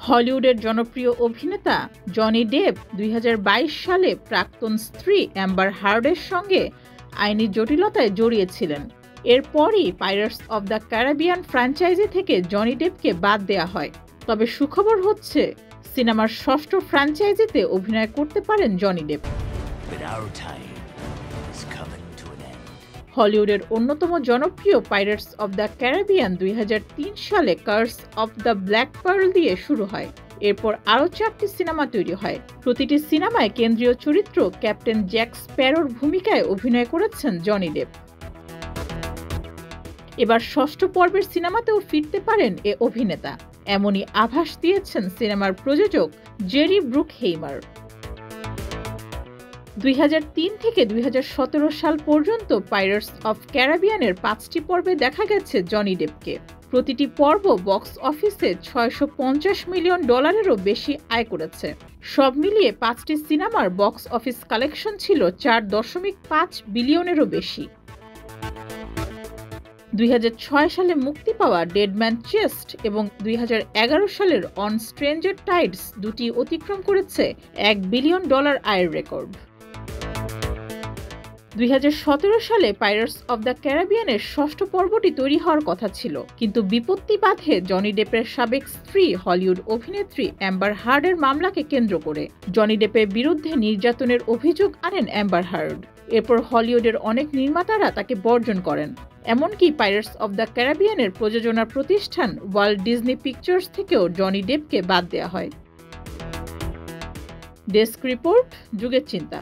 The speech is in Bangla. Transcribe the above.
হলিউডের জনপ্রিয় অভিনেতা জনি ডেপ 2022 সালে প্রাক্তন স্ত্রী অ্যাম্বার হার্ডের সঙ্গে আইনি জটিলতায় জড়িয়েছিলেন। এরপরই pirates of the Caribbean franchise থেকে জনি ডেপকে বাদ দেওয়া হয়। তবে সুখবর হচ্ছে, সিনেমার ষষ্ঠ ফ্র্যাঞ্চাইজিতে অভিনয় করতে পারেন জনি ডেপ। হলিউডের অন্যতম জনপ্রিয় পাইরেটস অব দ্য ক্যারিবিয়ান 2003 সালে curse of the black pearl দিয়ে শুরু হয়। এরপর আরও 4টি সিনেমা তৈরি হয়। প্রতিটি সিনেমায় কেন্দ্রীয় চরিত্র ক্যাপ্টেন জ্যাক স্প্যারোর ভূমিকায় অভিনয় করেছেন জনি ডেপ। এবার ষষ্ঠ পর্বের সিনেমাতেও ফিরতে পারেন এ অভিনেতা, এমনই আভাস দিয়েছেন সিনেমার প্রযোজক জেরি ব্রুকহেইমার। 2003 থেকে 2017 সাল পর্যন্ত পাইরেটস অব ক্যারিবিয়ানের 5টি পর্বে দেখা গেছে জনি ডেপকে। প্রতিটি পর্ব বক্স অফিসে $650 মিলিয়ন বেশি আয় করেছে। সব মিলিয়ে 5টি সিনেমার বক্স অফিস কালেকশন ছিল $4.5 বিলিয়নেরও বেশি। 2006 সালে মুক্তি পাওয়া ডেড ম্যান চেস্ট এবং 2011 সালের অন স্ট্রেঞ্জার টাইডস দুটি অতিক্রম করেছে $1 বিলিয়ন আয়ের রেকর্ড। 2017 সালে পাইরেটস অব দ্য ক্যারিবিয়ানের ষষ্ঠ পর্বটি তৈরি হওয়ার কথা ছিল, কিন্তু বিপত্তি বাধে জনি ডেপের সাবেক স্ত্রী হলিউড অভিনেত্রী অ্যাম্বার হার্ডের মামলাকে কেন্দ্র করে। জনি ডেপের বিরুদ্ধে নির্যাতনের অভিযোগ আনেন অ্যাম্বার হার্ড। এরপর হলিউডের অনেক নির্মাতারা তাকে বর্জন করেন। এমনকি পাইরেটস অব দ্য ক্যারিবিয়ানের প্রযোজনা প্রতিষ্ঠান ওয়াল্ট ডিজনি পিকচার্স থেকেও জনি ডেপকে বাদ দেওয়া হয়। ডেস্ক রিপোর্ট, যুগের চিন্তা।